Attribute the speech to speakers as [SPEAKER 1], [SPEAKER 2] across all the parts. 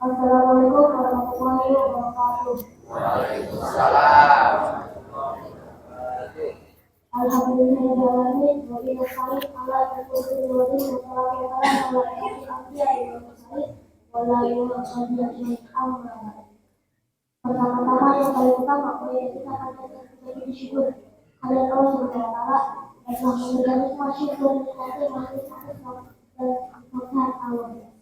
[SPEAKER 1] Assalamualaikum warahmatullahi wabarakatuh.
[SPEAKER 2] Waalaikumsalam.
[SPEAKER 1] Alhamdulillahirrahmanirrahim. Wa bihi nasta'in ala taufiqil wali wa salatu wa salam ala asyrafil anbiya'i wal mursalin wa ala alihi wa sahbihi ajma'in. Amma ba'd. Pertama-tama yang paling utama kita akan mengucapkan syukur kepada Allah Subhanahu wa taala yang telah memberikan nikmat syukur dan nikmat dan Allah.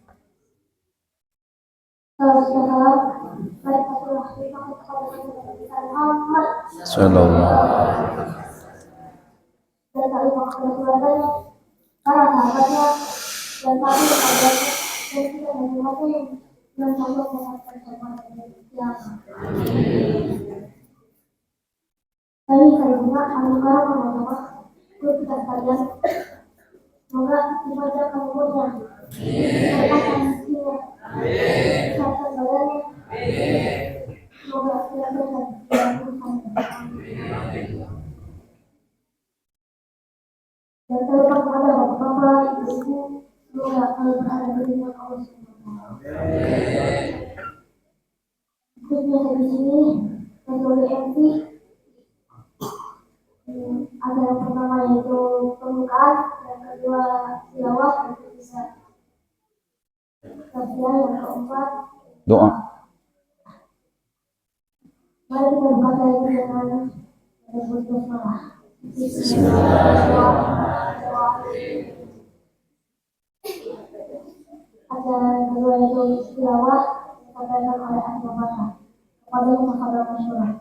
[SPEAKER 1] Salam baik Rasulullah kepada Muhammad
[SPEAKER 2] Sallallahu.
[SPEAKER 1] dan kepada keluarganya, para sahabatnya, dan para sahabatnya, dan kita menghormati yang sanggup mendapatkan keselamatan dari kiamat. Baik, saya juga anugerah Allah untuk kita sekalian. Semoga ibadah kemuliaan, berkah rezekinya, kesehatan badannya, semoga tidak berkah dalam urusan. Dan terutama kepada bapak-bapak, ibu-ibu, semoga selalu berada di dunia Allah Subhanahu. Khususnya saya di sini, sebagai MC, ada yang pertama yaitu pembukaan, yang kedua tilawah, yang ketiga tafsir, yang keempat
[SPEAKER 2] Doa.
[SPEAKER 1] Mari kita buka dari dengan menyebut basmalah.
[SPEAKER 2] Bismillahirrahmanirrahim.
[SPEAKER 1] Acara yang kedua yaitu tilawah disampaikan oleh Ahli Bahasa kepada sahabat masyhur.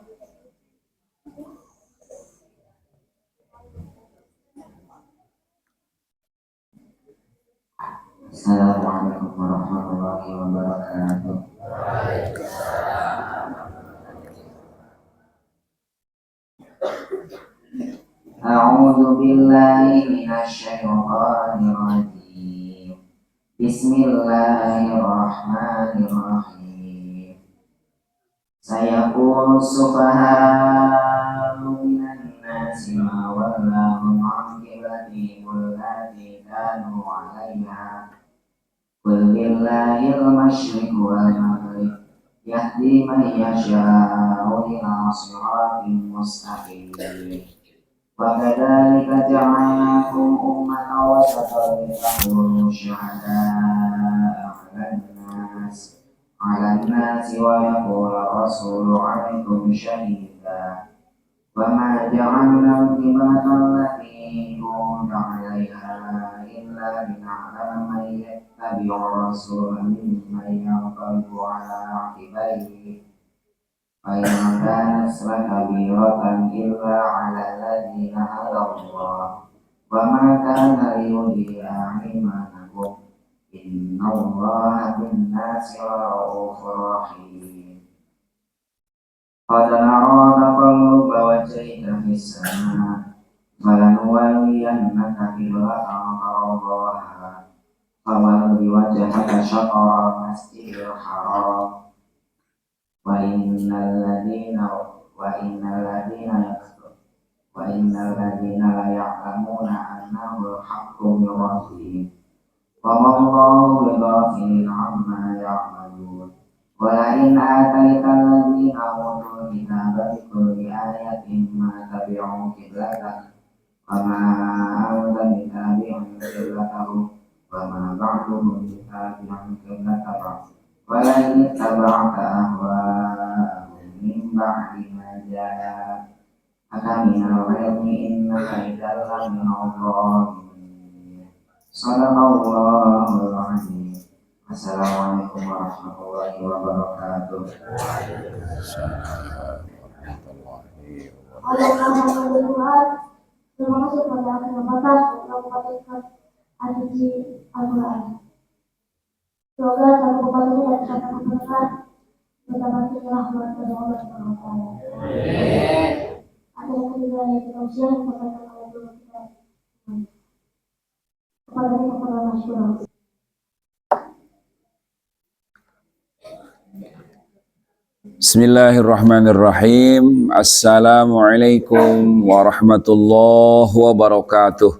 [SPEAKER 3] Assalamualaikum warahmatullahi wabarakatuh. A'udzu billahi minasy syaithanir rajim. Bismillahirrahmanirrahim. Sayaqulu sufaha'u minan nasi ma wallahum 'an qiblatihim allati kanu 'alaiha. Qul lillahil masyriqu wal maghrib yahdi man yasha'u ila shiratin mustaqim. Wa kadzalika ja'alnakum ummatan wasatan litakunu syuhada'a 'alan nasi wa yaqula rasulu 'alaikum shahida. Wa ma ja'alna al-qiblata allati kunta 'alaiha illa lina'lama man yattabi'u ar-rasula mimman yanqalibu 'ala 'aqibaihi. Fa in kanat kabiratan illa 'ala alladziina hadallah. Wa ma kana liyudhi'a imanakum. Innallaha bin-nasi ra'ufur rahim. Qad nara taqalluba wajhika fis samaa, falanuwalliyannaka qiblatan tardaha, fawalli wajhaka syatral masjidil haram. Wa innal ladzina la ya'lamuna annahu al-haqqu min rabbihim. Wa ma Allahu bighafilin 'amma ya'malun. Wa la in ataital ladzina utul kitaba bi kulli ayatin ma tabi'u qiblatak wa ma anta bitabi'in qiblatahum wa ma ba'duhum bitabi'in qiblatahum wa la in ittaba'ta ahwa'ahum min ba'di ma ja'aka minal ilmi innaka idzal laminadh dhalimin. Shadaqallahul 'azim. Assalamualaikum warahmatullahi wabarakatuh.
[SPEAKER 1] Alhamdulillah. Terima kasih kepada Ahli Bahasa yang membacakan hadis Al-Quran. Semoga satu pembacanya dan satu pendengar mendapatkan rahmat dari Allah Subhanahu wa taala. Ada yang ketiga yaitu tausiah yang disampaikan oleh guru kita kepada sahabat masyhur.
[SPEAKER 2] Bismillahirrahmanirrahim. Assalamualaikum warahmatullahi wabarakatuh.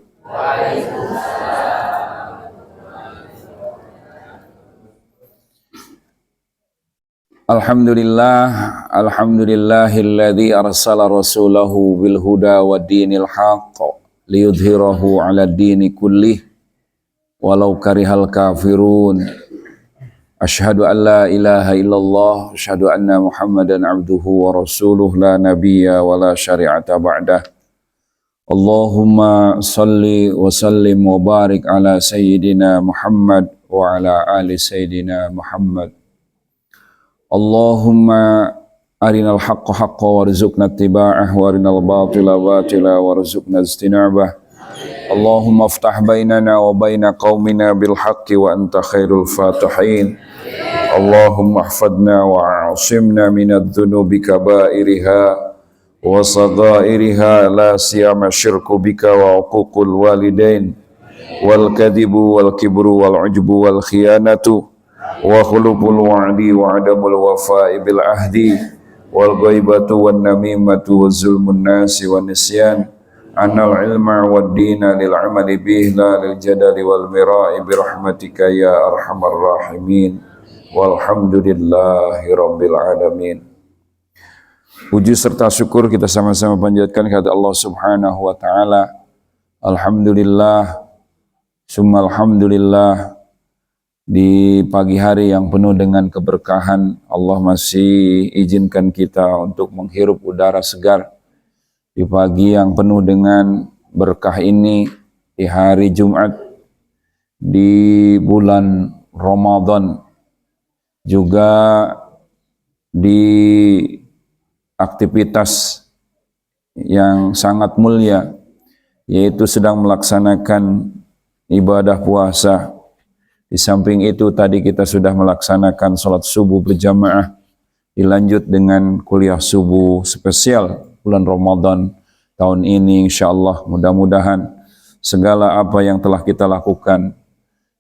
[SPEAKER 2] Alhamdulillahilladzi arsala rasulahu bil huda wa dinil haqq liyudhhirahu 'ala dini kullih walau karihal kafirun. Asyhadu an la ilaha illallah, asyhadu anna Muhammadan abduhu wa rasuluh la nabiyya wa la syari'ata ba'dah. Allahumma salli wa sallim wa barik ala sayyidina Muhammad wa ala ali sayyidina Muhammad. Allahumma arinal haqqa haqqa warzuqna ittiba'ah wa arinal batila batila warzuqna ijtinabah. Allahumma aftah bainana wa baina qaumina bil haqqi wa anta khairul fatihin. Allahumma ahfadna wa a'asimna minadh dhunubi kabairiha wa saghairiha la siyama syirku bika wa uququl walidain wal kadhibu wal kibru wal ujbu wal khiyanatu wa khuluful wa'di wa adamul wafa'i bil ahdi wal ghaibatu wan namimatu wa zulmun nasi wa nisyan anal ilma wad dina lil amali bih la lil jadali wal mira'i bi rahmatika ya arhamar rahimin walhamdulillahi rabbil alamin. Puji serta syukur kita sama-sama panjatkan kepada Allah Subhanahu wa taala. Alhamdulillah summa alhamdulillah, di pagi hari yang penuh dengan keberkahan Allah masih izinkan kita untuk menghirup udara segar. Di pagi yang penuh dengan berkah ini, di hari Jumat, di bulan Ramadan, juga di aktivitas yang sangat mulia, yaitu sedang melaksanakan ibadah puasa. Di samping itu tadi kita sudah melaksanakan sholat subuh berjamaah, dilanjut dengan kuliah subuh spesial bulan Ramadan tahun ini. Insyaallah mudah-mudahan segala apa yang telah kita lakukan,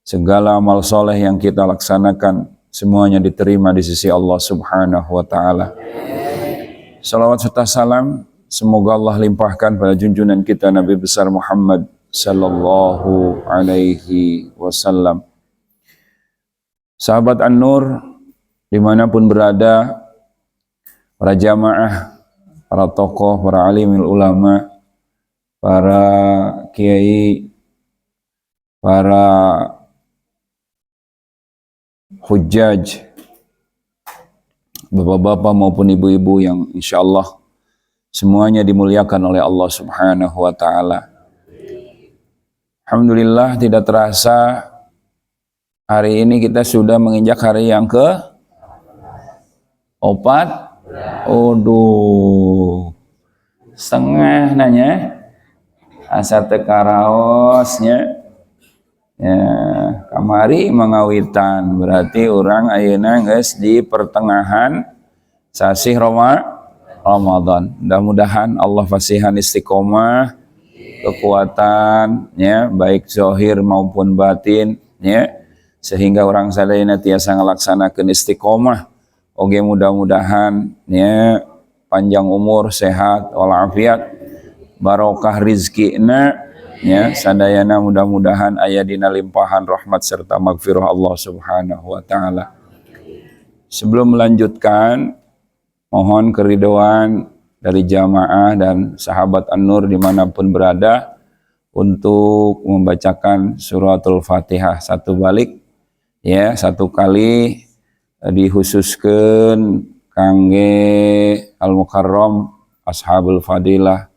[SPEAKER 2] segala amal soleh yang kita laksanakan, semuanya diterima di sisi Allah Subhanahu wa taala. Salawat serta salam semoga Allah limpahkan pada junjungan kita Nabi besar Muhammad sallallahu alaihi wasallam. Sahabat An-Nur dimanapun berada, para jamaah, para tokoh, para alimul ulama, para kiai, para hujjaj, bapak-bapak maupun ibu-ibu yang insyaallah semuanya dimuliakan oleh Allah Subhanahu wa taala. Alhamdulillah, tidak terasa hari ini kita sudah menginjak hari yang ke-4. Aduh, setengah nanya asa tekaraosnya ya, kamari mengawitan berarti orang ayeuna geus di pertengahan sasih Ramadan. Mudah-mudahan Allah fasihan istiqomah, kekuatan ya, baik zahir maupun batin ya, sehingga orang sadayana tiasa ngalaksanakeun istiqomah. Oke, mudah-mudahan ya panjang umur, sehat, walafiat, barokah rizkina ya, sadayana mudah-mudahan aya dina limpahan rahmat serta magfirah Allah Subhanahu wa taala. Sebelum melanjutkan, mohon keridhaan dari jamaah dan sahabat An-Nur dimanapun berada untuk membacakan suratul Fatihah satu balik ya, satu kali, dikhususkan kangge Al-Mukarram Ashabul Fadilah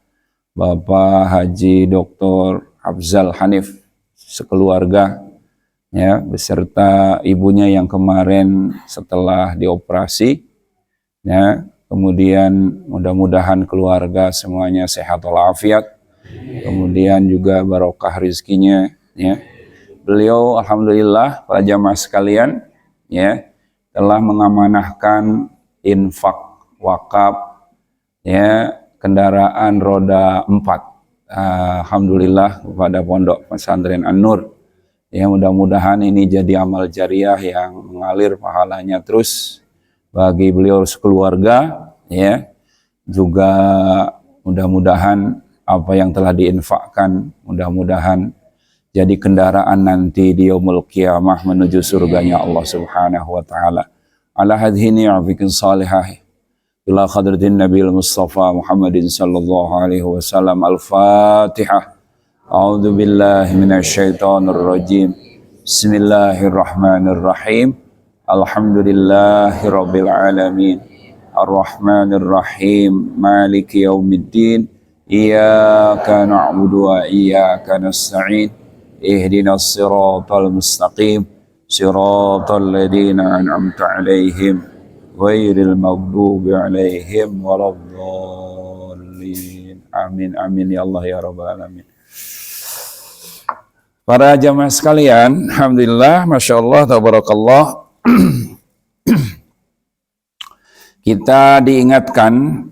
[SPEAKER 2] Bapak Haji Dr. Afzal Hanif sekeluarga ya, beserta ibunya yang kemarin setelah dioperasi ya. Kemudian mudah-mudahan keluarga semuanya sehat walafiat, kemudian juga barokah rizkinya ya. Beliau alhamdulillah para jamaah sekalian ya, telah mengamanahkan infak wakaf ya, kendaraan roda 4 alhamdulillah kepada Pondok Pesantren An-Nur ya. Mudah-mudahan ini jadi amal jariah yang mengalir pahalanya terus bagi beliau sekeluarga ya. Juga mudah-mudahan apa yang telah diinfakkan mudah-mudahan jadi kendaraan nanti di yaumul qiyamah menuju surganya Allah Subhanahu wa taala. على هذه نعمك الصالحة إلى خضرة النبي المصطفى محمد صلى الله عليه وسلم. الفاتحة. أعوذ بالله من الشيطان الرجيم. بسم الله الرحمن الرحيم. الحمد لله رب العالمين الرحمن الرحيم مالك يوم الدين إياك نعبد وإياك نستعين اهدنا الصراط المستقيم صراط الذين أنعمت عليهم غير المغضوب عليهم ولا الضالين. Amin amin ya Allah ya rabbal alamin. Para jamaah sekalian, alhamdulillah, masya Allah, tabarakallah. Kita diingatkan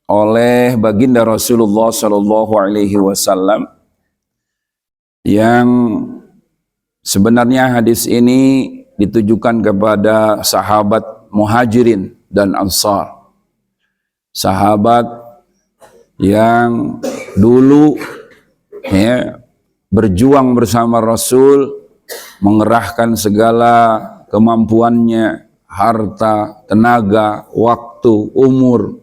[SPEAKER 2] oleh baginda Rasulullah Shallallahu Alaihi Wasallam yang sebenarnya hadis ini ditujukan kepada sahabat Muhajirin dan Ansar, sahabat yang dulu berjuang bersama Rasul, mengerahkan segala kemampuannya, harta, tenaga, waktu, umur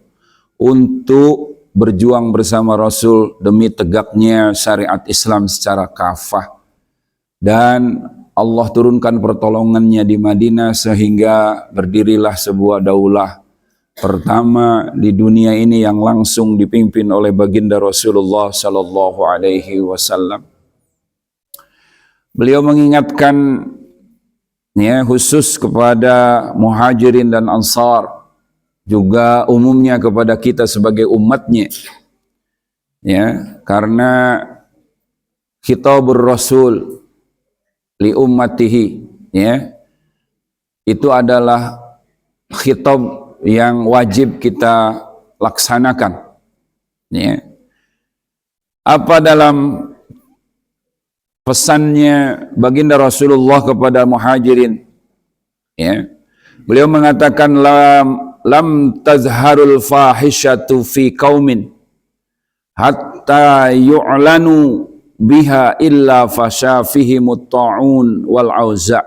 [SPEAKER 2] untuk berjuang bersama Rasul demi tegaknya syariat Islam secara kafah. Dan Allah turunkan pertolongannya di Madinah sehingga berdirilah sebuah daulah pertama di dunia ini yang langsung dipimpin oleh baginda Rasulullah Sallallahu Alaihi Wasallam. Beliau mengingatkan khusus kepada Muhajirin dan Ansar, juga umumnya kepada kita sebagai umatnya, karena khitabur Rasul li ummatihi, itu adalah khitab yang wajib kita laksanakan. Apa dalam pesannya baginda Rasulullah kepada Muhajirin? Beliau mengatakan lam tazharul fahishatu fi qaumin hatta yu'lanu biha illa fasha fihimut ta'un wal auza.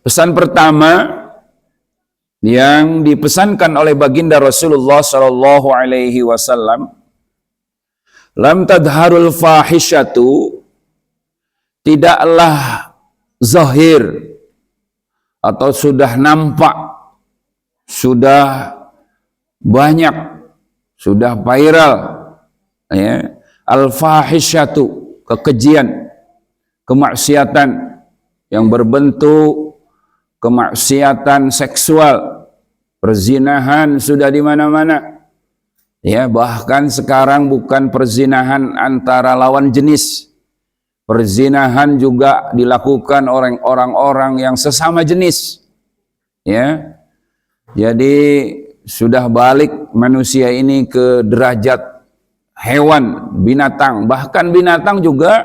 [SPEAKER 2] Pesan pertama yang dipesankan oleh baginda Rasulullah sallallahu alaihi wasallam, lam tadharul fahishatu, tidaklah zahir atau sudah nampak, sudah banyak, sudah viral, al-fahishatu, kekejian, kemaksiatan yang berbentuk kemaksiatan seksual, perzinahan sudah di mana-mana. Bahkan sekarang bukan perzinahan antara lawan jenis, perzinahan juga dilakukan oleh orang-orang yang sesama jenis. Jadi sudah balik manusia ini ke derajat hewan, binatang. Bahkan binatang juga,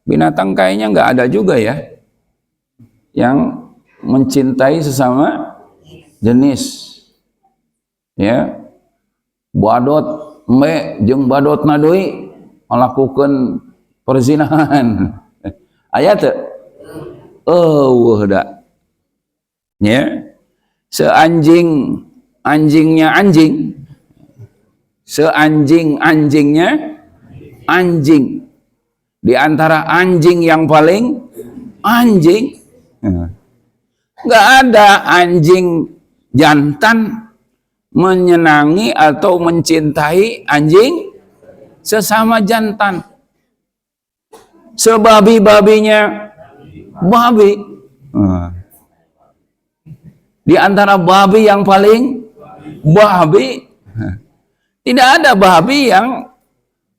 [SPEAKER 2] binatang kayaknya nggak ada juga yang mencintai sesama jenis. Badot me jeung badot nadoi melakukan perzinahan. Aya teu? Da. Seanjing-anjingnya anjing, seanjing-anjingnya anjing. Di antara anjing yang paling anjing, nggak ada anjing jantan menyenangi atau mencintai anjing sesama jantan. Sebabi-babinya babi. Di antara babi yang paling babi, tidak ada babi yang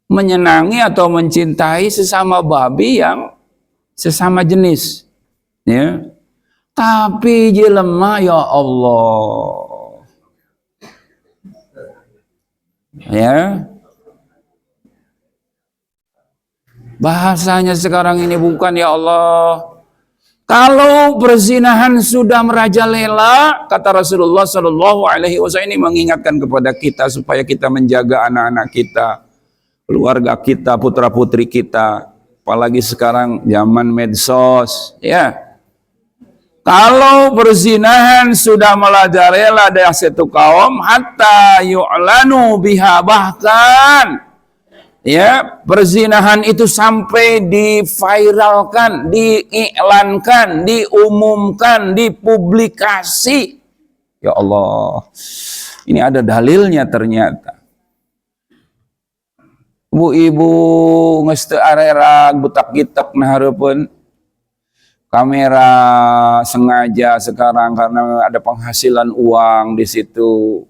[SPEAKER 2] menyenangi atau mencintai sesama babi yang sesama jenis. Tapi jelema, ya Allah, bahasanya sekarang ini bukan, ya Allah, kalau perzinahan sudah merajalela, kata Rasulullah Shallallahu Alaihi Wasallam, ini mengingatkan kepada kita supaya kita menjaga anak-anak kita, keluarga kita, putra putri kita. Apalagi sekarang zaman medsos, Kalau perzinahan sudah merajalela dari satu kaum hatta yu'lanu biha, bahkan ya perzinahan itu sampai diviralkan, diiklankan, diumumkan, dipublikasi. Ya Allah, ini ada dalilnya ternyata. Ibu-ibu ngeste arera butak gitak nah hareupeun kamera sengaja sekarang karena ada penghasilan uang di situ,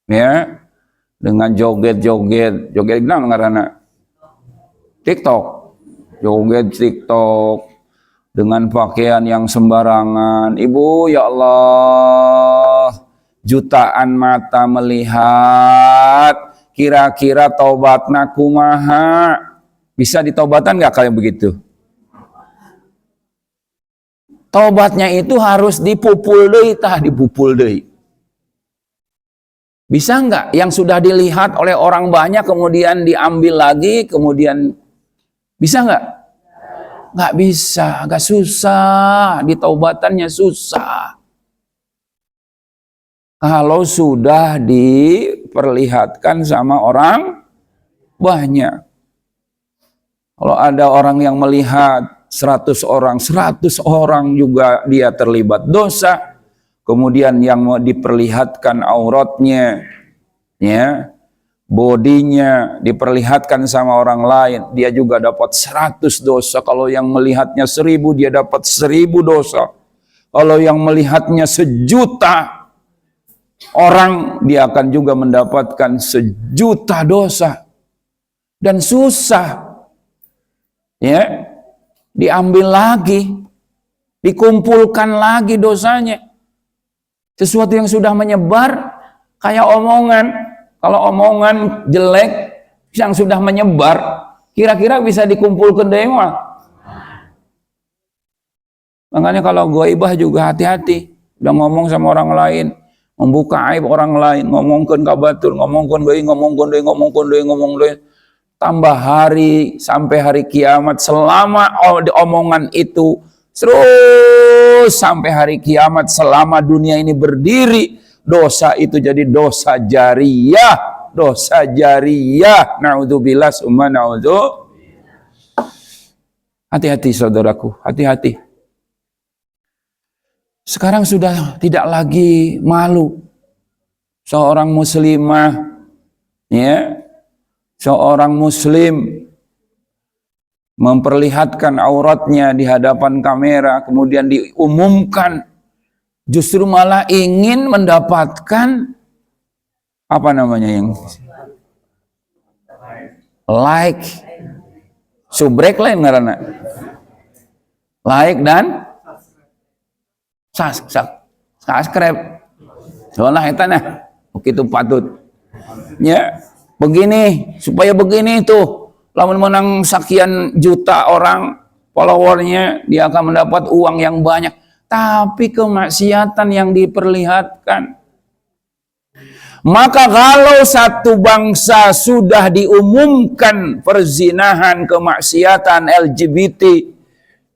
[SPEAKER 2] ya, dengan joget-joget nah ngaranna TikTok, joget TikTok dengan pakaian yang sembarangan. Ibu, ya Allah, jutaan mata melihat, kira-kira taubatna kumaha? Bisa ditobatan nggak kayak begitu? Taubatnya itu harus dipupul deui tah, dipupul deui. Bisa nggak yang sudah dilihat oleh orang banyak kemudian diambil lagi, kemudian bisa nggak? Nggak bisa, agak susah, ditaubatannya susah. Kalau sudah diperlihatkan sama orang banyak. Kalau ada orang yang melihat 100 orang juga dia terlibat dosa. Kemudian yang mau diperlihatkan auratnya, ya, bodinya diperlihatkan sama orang lain, dia juga dapat 100 dosa. Kalau yang melihatnya 1000, dia dapat 1000 dosa. Kalau yang melihatnya 1.000.000 orang, dia akan juga mendapatkan 1.000.000 dosa. Dan susah, ya, diambil lagi, dikumpulkan lagi dosanya. Sesuatu yang sudah menyebar kayak omongan. Kalau omongan jelek yang sudah menyebar, kira-kira bisa dikumpulkan deui mah. Makanya kalau ghaibah juga hati-hati. Udah ngomong sama orang lain, membuka aib orang lain, ngomongkeun ka batur, ngomongkeun deui. Tambah hari sampai hari kiamat, selama omongan itu terus sampai hari kiamat, selama dunia ini berdiri, dosa itu jadi dosa jariyah, dosa jariyah. Naudzubillah summa naudzu. Hati-hati saudaraku, hati-hati. Sekarang sudah tidak lagi malu seorang muslimah, ya, seorang muslim memperlihatkan auratnya di hadapan kamera, kemudian diumumkan, justru malah ingin mendapatkan apa namanya yang like, subrek lain ngaranna, like dan subscribe. Soalnya eta nah begitu patut, ya, begini supaya begini tuh. Lamun menang sekian juta orang followernya, dia akan mendapat uang yang banyak. Tapi kemaksiatan yang diperlihatkan. Maka kalau satu bangsa sudah diumumkan perzinahan, kemaksiatan, LGBT,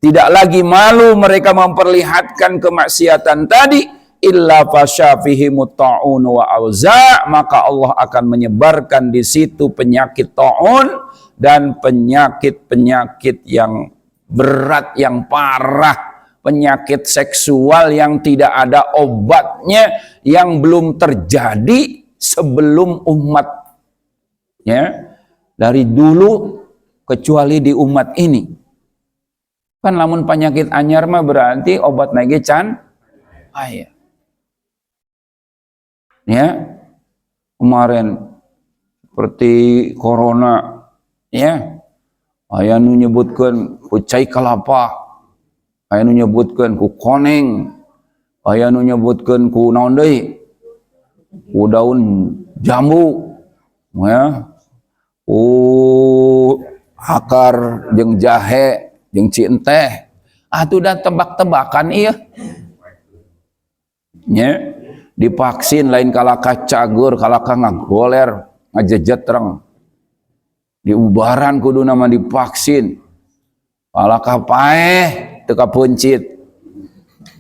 [SPEAKER 2] tidak lagi malu mereka memperlihatkan kemaksiatan tadi, illa fasyafihimut ta'un wa auza, maka Allah akan menyebarkan di situ penyakit ta'un dan penyakit-penyakit yang berat, yang parah, penyakit seksual yang tidak ada obatnya, yang belum terjadi sebelum umat, ya, dari dulu kecuali di umat ini. Kan lamun penyakit anyar mah berarti obat nage can aya. Ya, kemarin seperti corona, ya, aya nu nyebutkeun ku cai kalapa, aya nu nyebutkeun ku koneng, aya nu nyebutkeun ku naon deui, ku daun jambu, ya, ku akar jeung jahe jeung cienteh. Atuh da tebak-tebakan ieu. Nya, divaksin lain kalaka cagur, kalaka ngagoler, ngajejetreng. Diubaran kudu nama divaksin. Kalaka paeh teu kapuncit.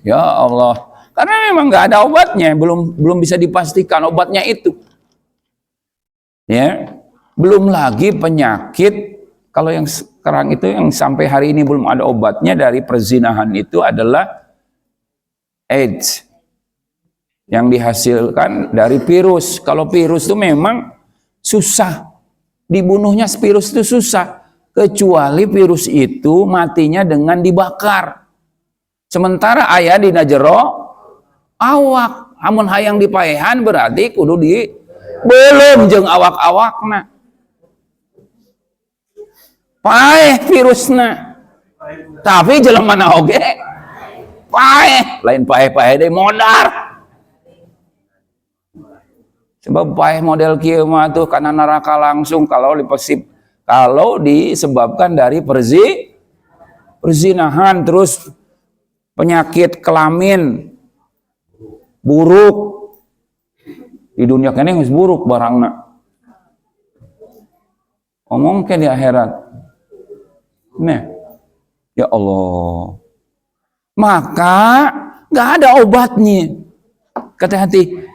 [SPEAKER 2] Ya Allah, karena memang nggak ada obatnya, belum bisa dipastikan obatnya itu. Ya, belum lagi penyakit. Kalau yang sekarang itu yang sampai hari ini belum ada obatnya dari perzinahan itu adalah AIDS yang dihasilkan dari virus. Kalau virus itu memang susah dibunuhnya, virus itu susah, kecuali virus itu matinya dengan dibakar. Sementara ayah di najero awak, amun hayang dipaehan berarti kudu di belum jeung awak-awakna. Paeh virusna. Tapi jelemana oge paeh, lain paeh-paeh deui modar. Sebab paeh model kieu mah tuh kana neraka langsung kalau disebabkan dari perzinahan, terus penyakit kelamin buruk di dunia kene geus buruk barangna. Ngomong ke di akhirat. Nah, ya Allah. Maka nggak ada obatnya. Hati-hati.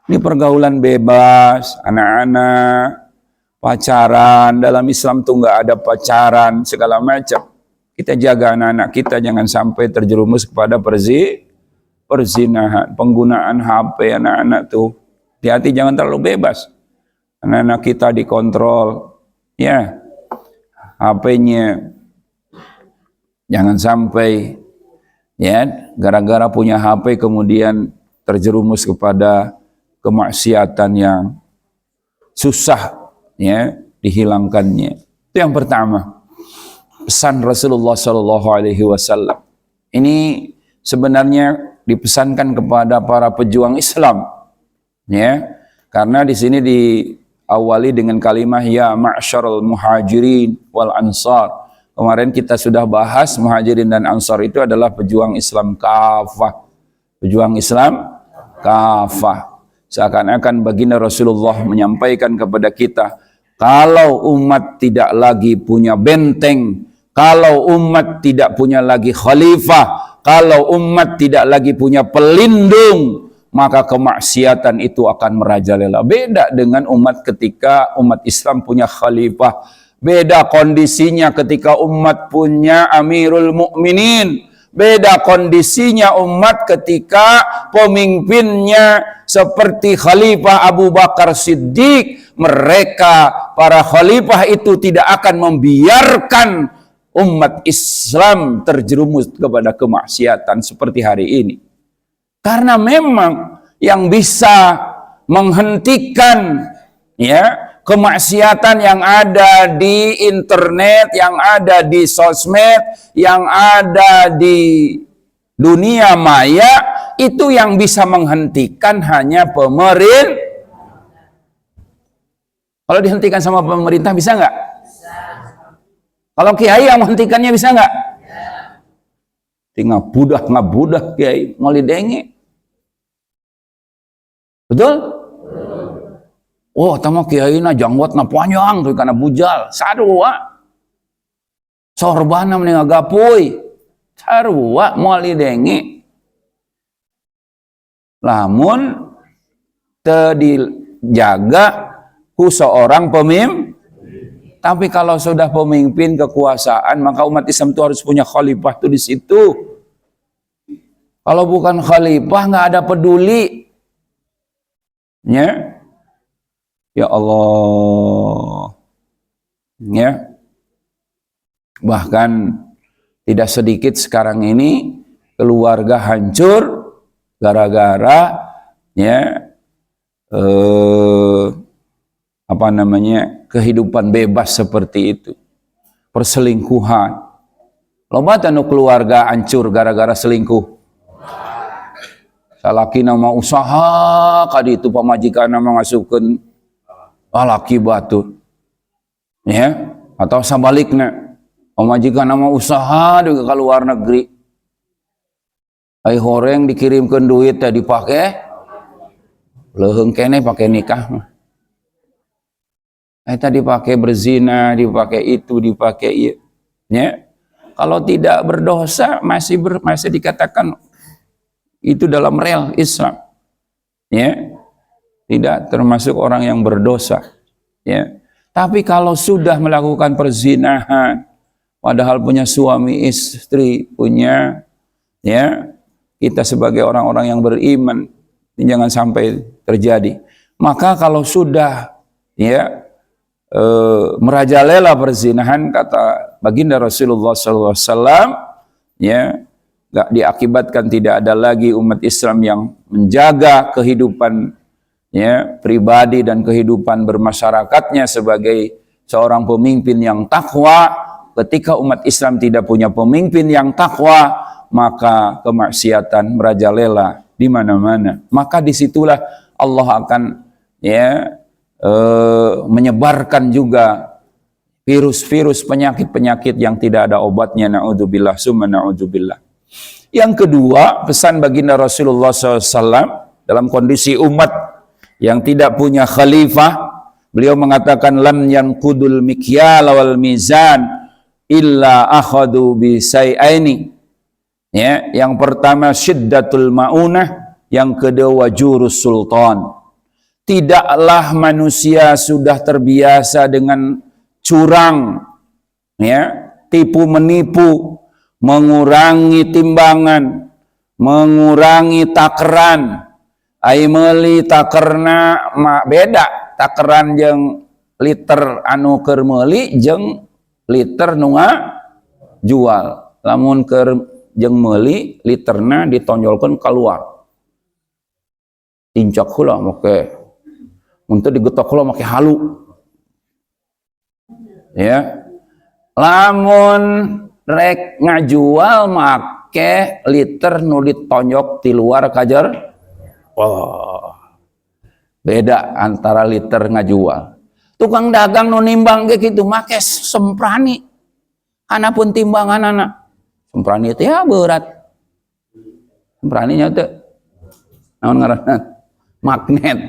[SPEAKER 2] Ini pergaulan bebas, anak-anak pacaran, dalam Islam tuh nggak ada pacaran segala macam. Kita jaga anak-anak kita jangan sampai terjerumus kepada perzinahan. Penggunaan HP anak-anak tuh hati-hati, jangan terlalu bebas. Anak-anak kita dikontrol, ya HP-nya jangan sampai ya gara-gara punya HP kemudian terjerumus kepada kemaksiatan yang susah ya dihilangkannya. Itu yang pertama. Pesan Rasulullah Shallallahu Alaihi Wasallam ini sebenarnya dipesankan kepada para pejuang Islam, ya, karena di sini diawali dengan kalimat ya ma'syarul muhajirin wal ansar. Kemarin kita sudah bahas muhajirin dan ansar itu adalah pejuang Islam kafah, pejuang Islam kafah. Seakan-akan baginda Rasulullah menyampaikan kepada kita, kalau umat tidak lagi punya benteng, kalau umat tidak punya lagi khalifah, kalau umat tidak lagi punya pelindung, maka kemaksiatan itu akan merajalela. Beda dengan umat ketika umat Islam punya khalifah. Beda kondisinya ketika umat punya Amirul Mukminin. Beda kondisinya umat ketika pemimpinnya seperti Khalifah Abu Bakar Siddiq. Mereka, para khalifah itu tidak akan membiarkan umat Islam terjerumus kepada kemaksiatan seperti hari ini. Karena memang yang bisa menghentikan ya kemaksiatan yang ada di internet, yang ada di sosmed, yang ada di dunia maya, itu yang bisa menghentikan hanya pemerintah. Kalau dihentikan sama pemerintah bisa nggak? Kalau kiai yang menghentikannya bisa nggak? Tinggal ngabudah kiai ngolidenge. Betul? Oh, tamu kiai na janggot na panjang tuh karena bujal. Sarua. Sorbana mending gapuy. Sarua ngolidenge. Lamun teu dijaga ku seorang pemimpin. Tapi kalau sudah pemimpin kekuasaan, maka umat Islam itu harus punya khalifah tuh di situ. Kalau bukan khalifah nggak ada peduli. Ya. Ya Allah. Ya. Bahkan tidak sedikit sekarang ini keluarga hancur gara-gara ya kehidupan bebas seperti itu, perselingkuhan. Loba tanu keluarga hancur gara-gara selingkuh. Salaki nama usaha kadi itu pamajikan nama ngasukeun laki batu, ya, atau sabaliknya pamajikan nama usaha juga ke luar negeri. Ai horeng dikirimkeun duit teh dipake, leuheung keneh pake nikah mah. Eta dipakai berzina, dipakai itu, dipakai iya. Ya. Kalau tidak berdosa masih dikatakan itu dalam rel Islam. Ya. Tidak termasuk orang yang berdosa. Ya. Tapi kalau sudah melakukan perzinahan, padahal punya suami istri, punya, ya, kita sebagai orang-orang yang beriman, jangan sampai terjadi. Maka kalau sudah, ya, merajalela perzinahan, kata baginda Rasulullah SAW, ya, gak diakibatkan tidak ada lagi umat Islam yang menjaga kehidupan, ya, pribadi dan kehidupan bermasyarakatnya sebagai seorang pemimpin yang takwa. Ketika umat Islam tidak punya pemimpin yang takwa, maka kemaksiatan merajalela di mana-mana. Maka disitulah Allah akan, ya, menyebarkan juga virus-virus, penyakit-penyakit yang tidak ada obatnya. Na'udzubillah summa na'udzubillah. Yang kedua, pesan baginda Rasulullah SAW dalam kondisi umat yang tidak punya khalifah, beliau mengatakan lam yanqudul mikyal wal mizan illa akhadu bi say'aini. Ya, yang pertama syiddatul maunah, yang kedua jurus sultan. Tidaklah manusia sudah terbiasa dengan curang, ya, tipu menipu, mengurangi timbangan, mengurangi takaran. Ai meuli takerna beda takeran jeung liter anu keur meuli jeung liter nu jual. Lamun keur jeung meuli literna ditonjolkeun keluar. Incak heula make mun teu digetok heula make halu. Ya. Lamun rek ngajual make liter nu ditonjok ti luar kajer. Oh, beda antara liter ngajual. Tukang dagang nu nimbang ge kitu make semprani. Anapun timbangan anak. Semprani teh ya berat. Sempraninya teh naon ngaranna? Magnet.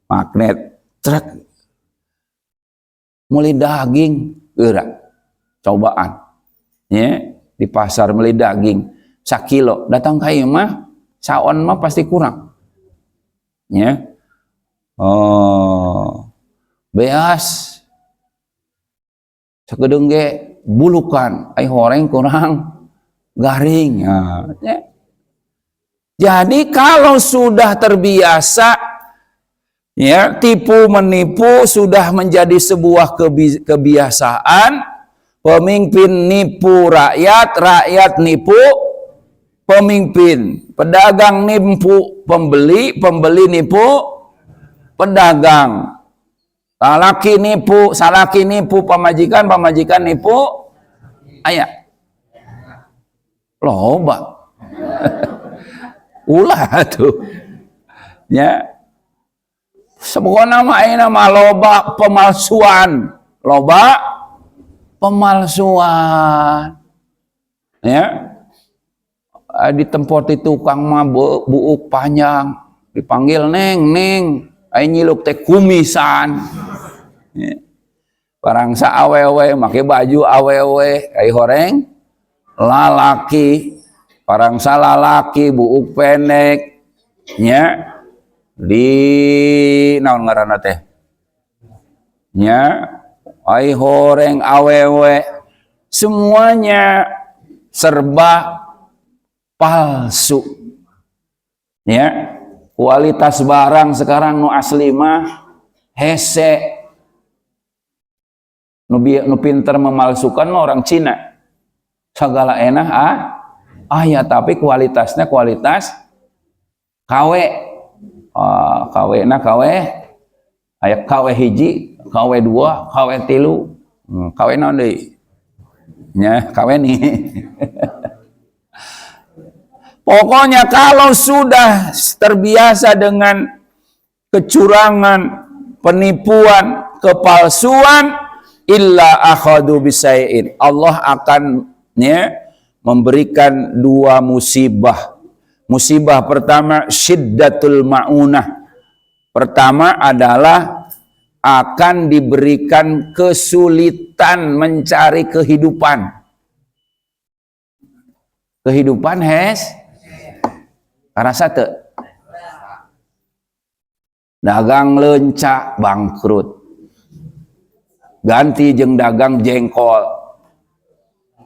[SPEAKER 2] Magnet. Trek. Meuli daging geura. Cobaan. Ya, di pasar meuli daging 1 kilo, datang ka ieu mah saon mah pasti kurang. Ya. Oh. Beas. Sakedeung ge bulukan, ai horeng kurang garing. Ya. Jadi kalau sudah terbiasa, ya, tipu menipu sudah menjadi sebuah kebiasaan, pemimpin nipu rakyat, rakyat nipu pemimpin, pedagang nipu pembeli, pembeli nipu pedagang, salaki nipu pamajikan, pamajikan nipu aya loba. Ulah tuh, ya. Sebenarnya mah ayeuna mah loba pemalsuan, loba pemalsuan, ya. Di tempat itu tukang mah buuk panjang, dipanggil neng, ai nyiluk teh kumisan. Ya. Barang sa awewe make baju awewe, ai horeng lalaki, barang sa lalaki buuk pendek, nya di naon ngaranna teh? Nya ai horeng awewe, semuanya serba palsu. Ya, kualitas barang sekarang nu asli mah hese. Nu pinter memalsukan orang Cina. Segala enak ya, tapi kualitasnya kualitas KW. KW-na KW aya KW hiji, KW 2, KW 3. KW naon deui? Nya KW nih. Pokoknya kalau sudah terbiasa dengan kecurangan, penipuan, kepalsuan, illa akhadu bisai'in. Allah akan, ya, memberikan 2 musibah. Musibah pertama syiddatul ma'unah. Pertama adalah akan diberikan kesulitan mencari kehidupan. Kehidupan Karasa teu? Dagang leunca bangkrut. Ganti jeung dagang jengkol.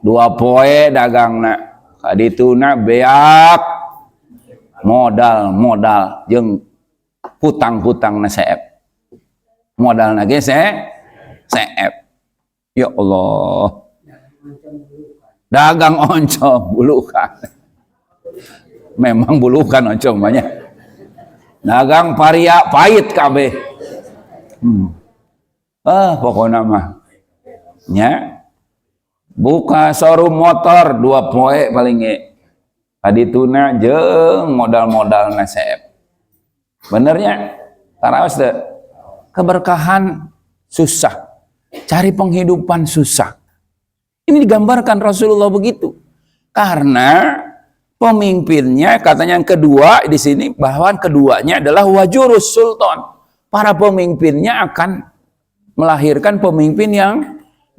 [SPEAKER 2] 2 poe dagangna. Kadituna beak modal jeung hutang-hutangna seep. Modalna ge seep. Ya Allah. Dagang oncom bulukan. Memang bulukan oncom banyak. Dagang paria pahit kabeh. Pokoknya mah nya buka showroom motor 2 poe paling ge. Kadituna jeung modal-modalna seep. Benernya taraos teu? Keberkahan susah. Cari penghidupan susah. Ini digambarkan Rasulullah begitu. Karena pemimpinnya katanya yang kedua di sini bahwa keduanya adalah wajurus sultan. Para pemimpinnya akan melahirkan pemimpin yang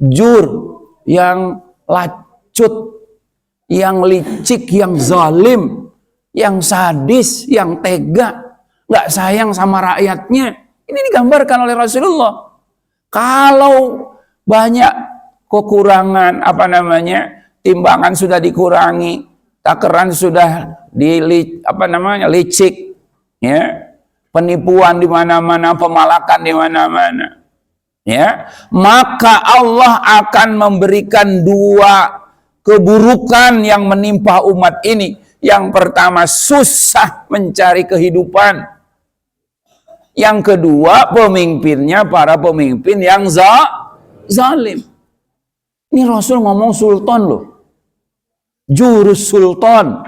[SPEAKER 2] jur, yang lacut, yang licik, yang zalim, yang sadis, yang tega, nggak sayang sama rakyatnya. Ini digambarkan oleh Rasulullah. Kalau banyak kekurangan timbangan sudah dikurangi, takaran sudah licik, ya, penipuan di mana-mana, pemalakan di mana-mana, ya, maka Allah akan memberikan 2 keburukan yang menimpa umat ini. Yang pertama, susah mencari kehidupan. Yang kedua, pemimpinnya para pemimpin yang zalim. Ini Rasul ngomong sultan loh. Jurus sultan.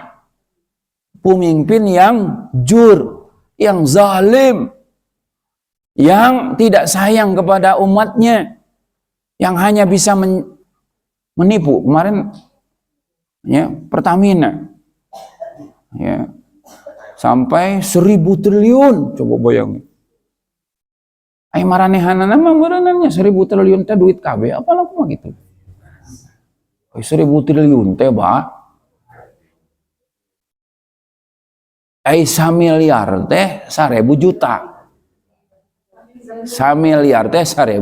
[SPEAKER 2] Pemimpin yang jur, yang zalim, yang tidak sayang kepada umatnya, yang hanya bisa menipu. Kemarin ya, Pertamina ya, sampai 1000 triliun, coba bayangin. Ai maranehanana mah meureunannya 1000 triliun teh duit kabeh, apalah kumaha gitu. 1000 triliun teh bah. Ai 1 miliar teh 1000 juta. 1 miliar teh 1000.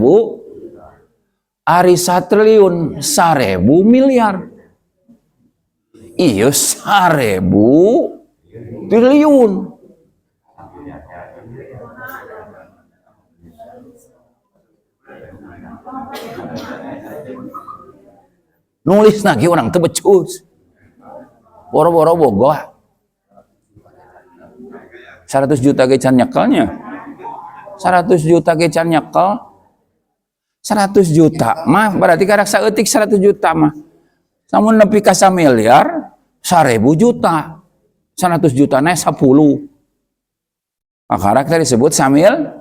[SPEAKER 2] Ari 1 triliun 1000 miliar. Iya 1000 triliun. Nulis lagi orang tebecus. Boro-boro bogoh. 100 juta ge can nyekelnya. 100 juta ge can nyekel. 100 juta mah berarti karak saeutik 100 juta mah. Samun nepi ka 1 miliar 1000 juta. 100 juta na 10. Akarak tadi disebut 1000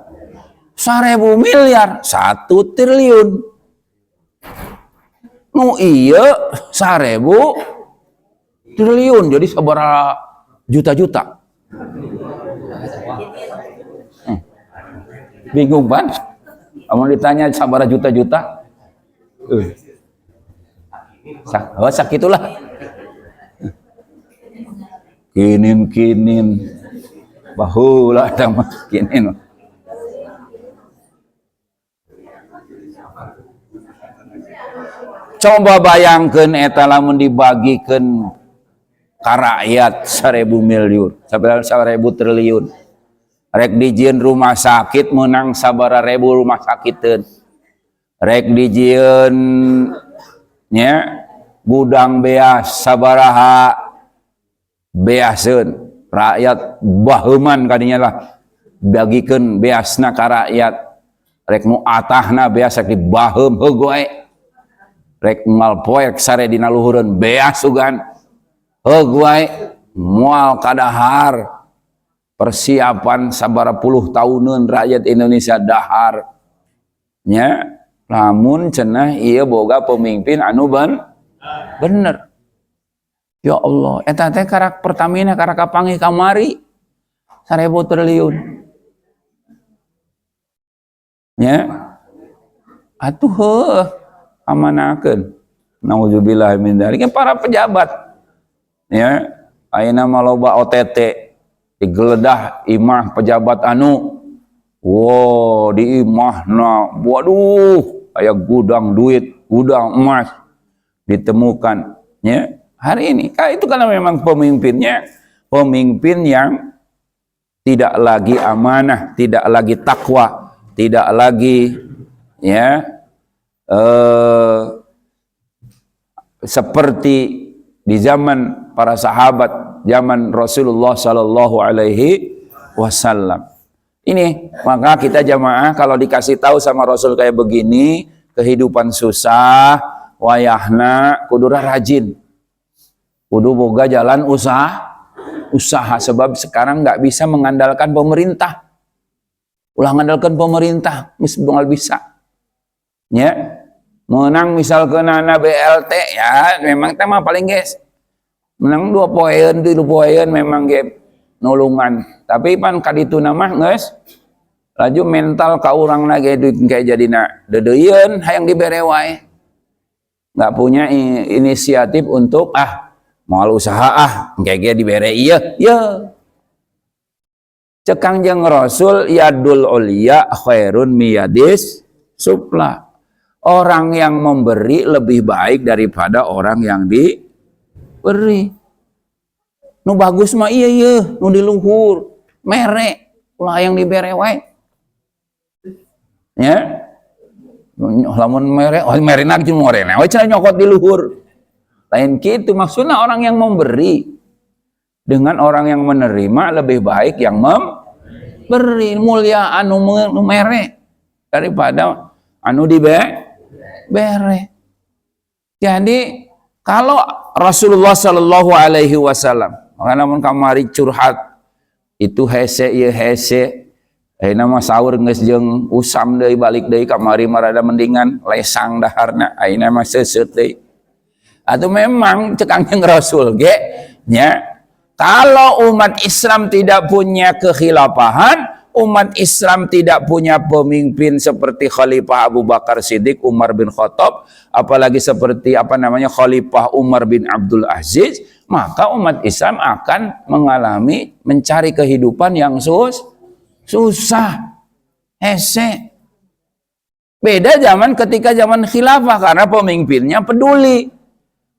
[SPEAKER 2] miliar, 1 triliun. Nu iya 1000 triliun jadi sabaraha juta-juta. Bingung kan? Kamu ditanya sabaraha juta-juta? Sakitulah. Kinin baheula eta mah kinin. Coba bayangkeun eta lamun dibagikeun ka rakyat 1000 miliar, 1000 triliun. Rek dijieun rumah sakit meunang sabaraha ribu rumah sakiteun. Rek dijieun nya gudang beas sabaraha beaseun. Rakyat baheuman kadinya lah bagikeun beasna ka rakyat. Rek nu atahna beas rek dibaheum heug wae. Rek moal poek sare dina luhureun beas sugan heug wae moal kadahar persiapan sabaraha puluh tahuneun rakyat Indonesia dahar nya lamun cenah ieu boga pemimpin anu bener. Ya Allah eta teh karak Pertamina karak kapanggih kamari 1000 triliun nya atuh heuh amanakeun. Nauzubillah min dzalik. Para pejabat ya ayeuna mah loba OTT digeledah imah pejabat anu. Wow, di imahna, waduh, aya gudang duit, gudang emas ditemukan. Ya, hari ini, itu karena memang pemimpinnya, pemimpin yang tidak lagi amanah, tidak lagi takwa, tidak lagi ya seperti di zaman para sahabat, zaman Rasulullah Sallallahu Alaihi Wasallam. Ini maka kita jamaah kalau dikasih tahu sama Rasul kayak begini, kehidupan susah, wayahna kudura rajin, kudu boga jalan usaha sebab sekarang nggak bisa mengandalkan pemerintah. Ulah ngandalkan pemerintah, bisa. Ya, menang misal ke nana BLT ya, memang tema paling guys. Menang 2 poin, 3 poin memang game nulungan. Tapi pan kaditu nama guys, laju mental ka urang lagi duit kayak jadi nak dedeun hayang dibere wae. Nggak punya inisiatif untuk moal usaha kayak dibere iya. Cekang jeung Rasul yadul ulia khairun miyadis supla. Orang yang memberi lebih baik daripada orang yang diberi. Nu bagus mah iya, nu diluhur, mere, ulah yang dibere wae. Ya. Lamun mere, merena cuma morena, we cenah nyokot di luhur. Lain kitu maksudnya orang yang memberi dengan orang yang menerima lebih baik yang memberi, mulia anu mere daripada anu dibere. Jadi kalau Rasulullah Sallallahu Alaihi Wasallam namun kamari curhat itu hese ieu hese nama sahur geus jeung usam deui balik deui kamari marada mendingan lesang daharna ayeuna mah seuseut deui. Atau memang cekang jeung Rasul ge nya kalau umat Islam tidak punya kekhilafahan, umat Islam tidak punya pemimpin seperti Khalifah Abu Bakar Siddiq, Umar bin Khattab, apalagi seperti Khalifah Umar bin Abdul Aziz, maka umat Islam akan mencari kehidupan yang susah, hese. Beda zaman ketika zaman khilafah karena pemimpinnya peduli.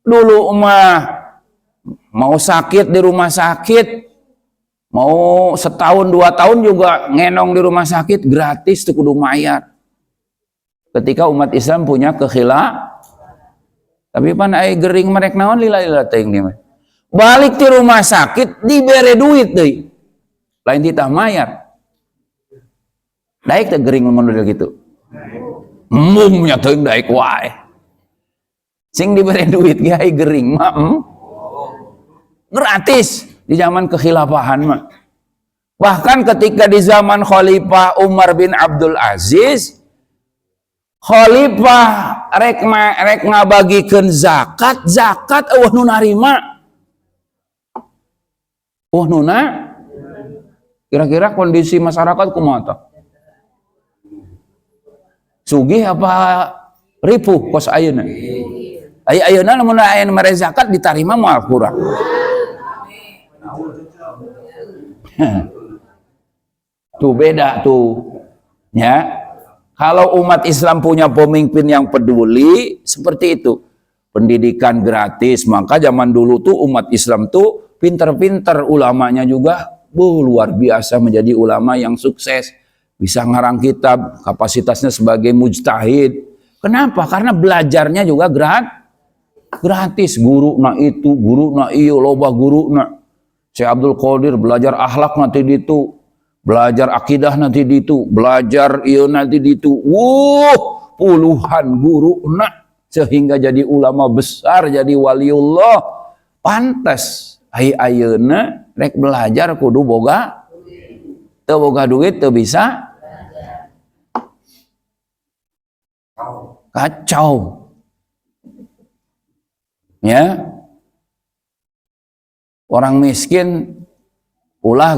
[SPEAKER 2] Dulu mau sakit di rumah sakit, mau setahun 2 tahun juga ngenong di rumah sakit gratis tuh kudu mayar. Ketika umat Islam punya kekhilafah, tapi pan ai gering merek naon lila-lila teuing di mah. Balik di rumah sakit dibere duit deui. Lain ditah mayar. Daek teh gering model gitu. Nya teuing daek wae. Sing dibere duit ge ai gering mah gratis di zaman kekhilafahan mah. Bahkan ketika di zaman Khalifah Umar bin Abdul Aziz, Khalifah rek ngabagikeun zakat eueuh nu narima. Nuna kira-kira kondisi masyarakat kumaha tah? Sugih apa ripuh kos ayeuna? Ayeuna lamun aya nu mere zakat ditarima moal kurang. Tuh beda tuh. Ya. Kalau umat Islam punya pemimpin yang peduli seperti itu, pendidikan gratis, maka zaman dulu tuh umat Islam tuh pinter-pinter, ulamanya juga luar biasa menjadi ulama yang sukses, bisa ngarang kitab, kapasitasnya sebagai mujtahid. Kenapa? Karena belajarnya juga gratis, guru na itu, guru na iyo, loba guru na. Syekh Abdul Qadir belajar akhlak nanti ditu, belajar akidah nanti ditu, belajar iyo nanti ditu. Puluhan guru na sehingga jadi ulama besar, jadi waliullah. Pantas ayeuna rek belajar kudu boga, teu boga duit teu bisa kacau. Ya. Orang miskin ulah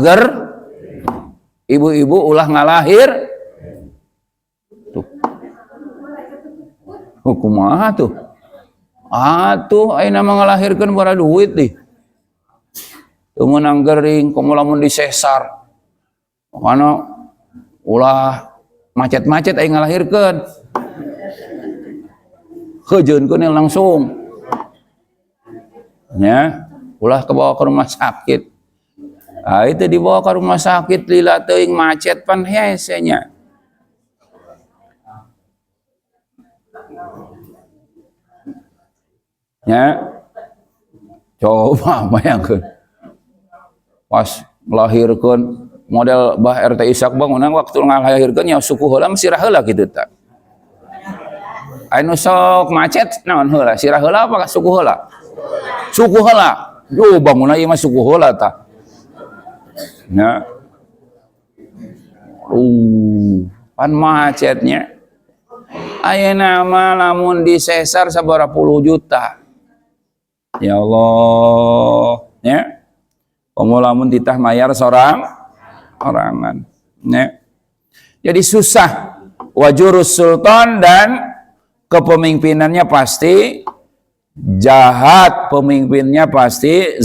[SPEAKER 2] ibu-ibu ulah ngalahir. Tuh. Kumaha tuh? Atuh ayeuna mah ngalahirkeun bara duit deh. menang gering, komo lamun disesar. Makana ulah macet-macet aing ngalahirkeun. Heujeunkeun langsung. Ya, ulah kebawa ke rumah sakit. Ah itu dibawa ke rumah sakit lila teuing macet pan hese nya. Ya. Coba bayangkeun. Pas melahirkeun model Bah RT Ishak bangunan waktu ngalahirkeun nya suku heula sirah heula kitu tah. Anu sok macet naon heula? Sirah heula apa suku heula? Suku heula. Yo bangunan ieu mah suku heula tah. Ya. Pan macetnya. Ayeuna mah lamun disesar sabaraha puluh juta. Ya Allah, ya. Lamun titah mayar sorangan, ya. Jadi susah. Wajurus sultan dan kepemimpinannya pasti jahat, pemimpinnya pasti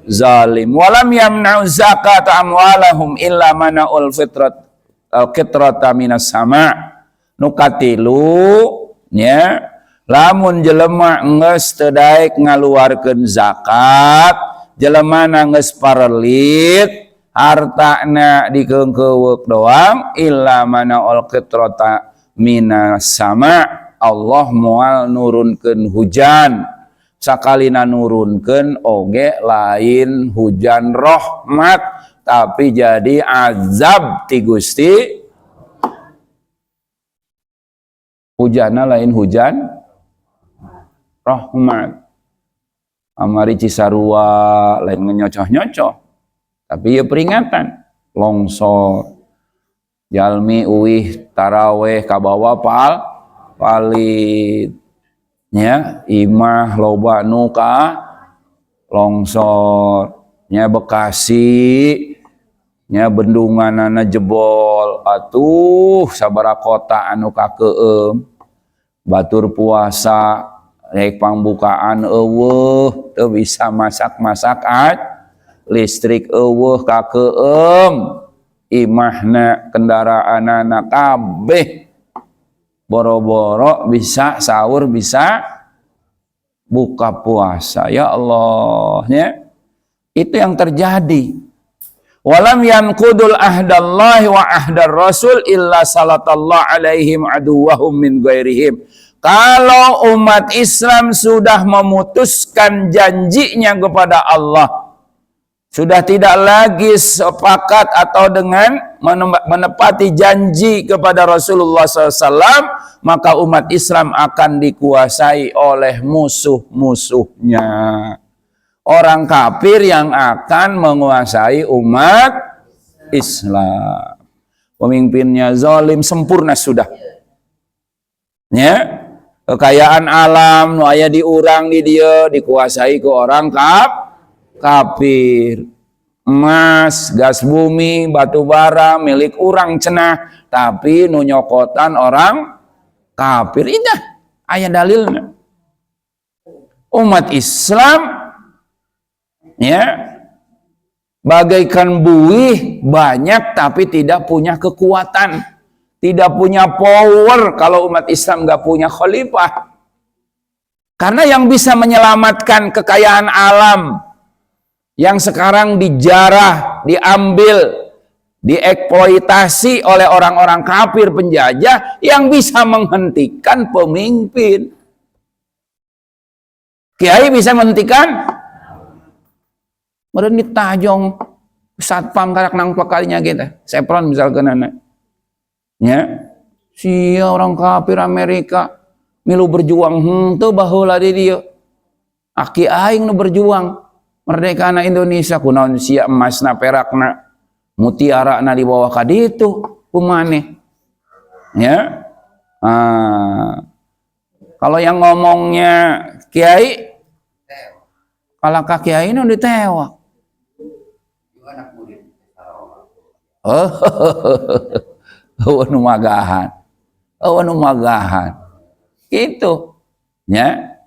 [SPEAKER 2] zalim. Walam yamna'u zakat amwalahum illa mana'ul fitrata minas sama. Nukatilu, ya. Lamun jelema geus teu daek ngaluarkeun zakat, jelema geus parelit, hartana dikeungkeuweuk doang, illa mana'ul fitrata minas sama. Allah moal nurunkeun hujan. Sakalina nurunkeun oge lain hujan rahmat, tapi jadi azab ti Gusti. Hujanna lain hujan rahmat. Amari Cisarua lain ngenyocoh-nyocoh, tapi ya peringatan longsor. Jalmi uih taraweh kabawa palit nya imah loba nu ka longsor nya Bekasi nya bendunganana jebol atuh sabaraha kota anu kakeueum batur puasa rek pambukaan eueuh teu bisa masak-masak listrik eueuh kakeueum imahna kendaraanana kabeh boro-boro bisa sahur bisa buka puasa. Ya Allah, ya. Itu yang terjadi. Walam yanqudul ahdallahi wa ahdar rasul illa salatallahu alaihim aduwahum min ghairihim. Kalau umat Islam sudah memutuskan janjinya kepada Allah, sudah tidak lagi sepakat atau dengan menepati janji kepada Rasulullah SAW, maka umat Islam akan dikuasai oleh musuh-musuhnya. Orang kafir yang akan menguasai umat Islam. Pemimpinnya zalim sempurna sudah. Ya. Kekayaan alam nu aya di urang di dieu dikuasai ke orang kafir. Emas, gas bumi, batu bara milik urang cenah, tapi nu nyokotan orang kafir. Indah aya dalilna. Umat Islam ya bagaikan buih banyak tapi tidak punya kekuatan. Tidak punya power kalau umat Islam nggak punya khalifah. Karena yang bisa menyelamatkan kekayaan alam yang sekarang dijarah, diambil, dieksploitasi oleh orang-orang kafir penjajah, yang bisa menghentikan pemimpin. Kiai bisa menghentikan? Meureun ditajong satpam karak nang pakalinya kita. Sepron misalkan anak. Ya, sia orang kafir Amerika milu berjuang henteu baheula di dieu. Aki aing nu berjuang merdekana Indonesia kunaon sia emasna perakna mutiarana dibawa ka ditu kumaneh. Ya. Kalau yang ngomongnya kiai kalau ka kiai nu ditewak. Anu magahan. Gitu. Ya.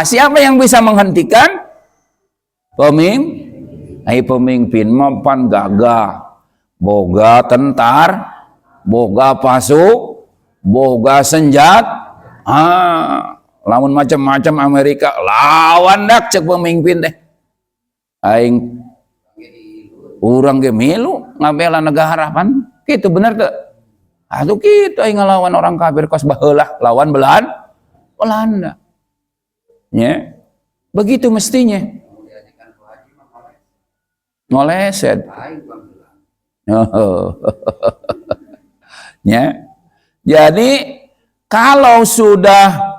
[SPEAKER 2] Siapa yang bisa menghentikan? Ai pemimpin mah pan gagah, boga tentar, boga pasuk, boga lamun macam-macam Amerika lawan dak cek pemimpin teh. Aing urang ge milu ngabela negara pan kitu bener teu? Atuh kitu aing ngalawan orang kafir kos baheula lawan Belanda. Ya. Begitu mestinya. Ngoleset. Ya. Jadi kalau sudah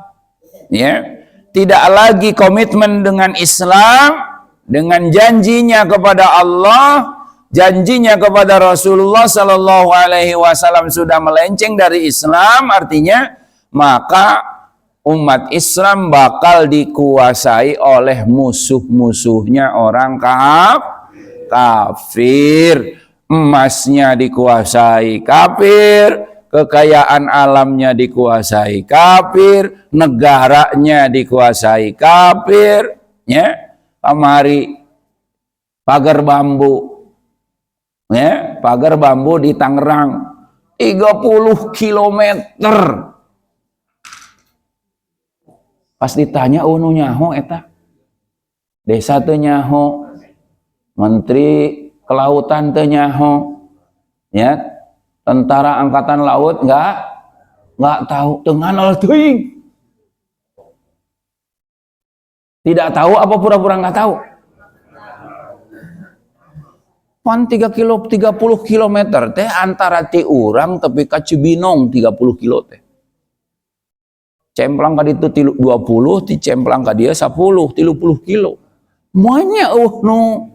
[SPEAKER 2] tidak lagi komitmen dengan Islam, dengan janjinya kepada Allah, janjinya kepada Rasulullah Sallallahu Alaihi Wasallam sudah melenceng dari Islam, artinya maka umat Islam bakal dikuasai oleh musuh-musuhnya orang kafir. Emasnya dikuasai kafir, kekayaan alamnya dikuasai kafir, negaranya dikuasai kafir. Ya, kamari pagar bambu. Ya, pagar bambu di Tangerang 30 kilometer. Pas ditanya nu nyaho eta. Desa teu nyaho. Menteri Kelautan teu nyaho. Ya, Tentara Angkatan Laut enggak tahu, teu nganal teuing. Tidak tahu apa pura-pura enggak tahu? Pan 30 kilometer teh antara ti urang tepi ka Cibinong 30 kilo teh. Cemplang ka ditu 20, ti cemplang ka dia 10, 30 kilo. Moanya nu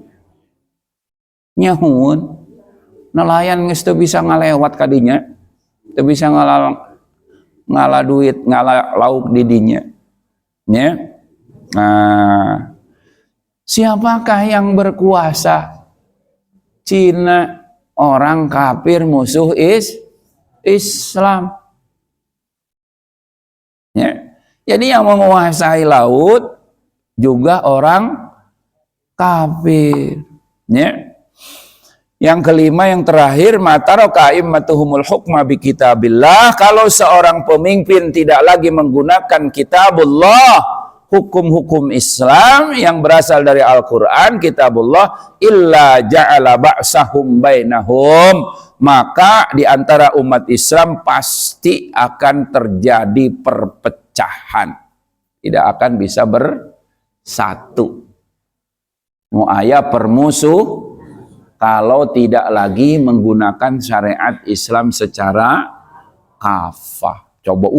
[SPEAKER 2] nyahun. Nelayan geus teu bisa ngalewat ka dinya. Teu bisa ngala duit, ngala lauk di dinya. Ya. Nah, siapakah yang berkuasa? Cina, orang kafir musuh Islam. Ya. Jadi yang menguasai laut juga orang kafir. Ya. Yang kelima, yang terakhir, mataraka immatuhumul hukma bi kitabillah. Kalau seorang pemimpin tidak lagi menggunakan kitabullah, hukum-hukum Islam yang berasal dari Al-Quran, kitabullah, illa ja'ala ba'sahum bainahum, maka di antara umat Islam pasti akan terjadi perpecahan. Tidak akan bisa bersatu. Mu'ayah permusuh kalau tidak lagi menggunakan syariat Islam secara kafah. Coba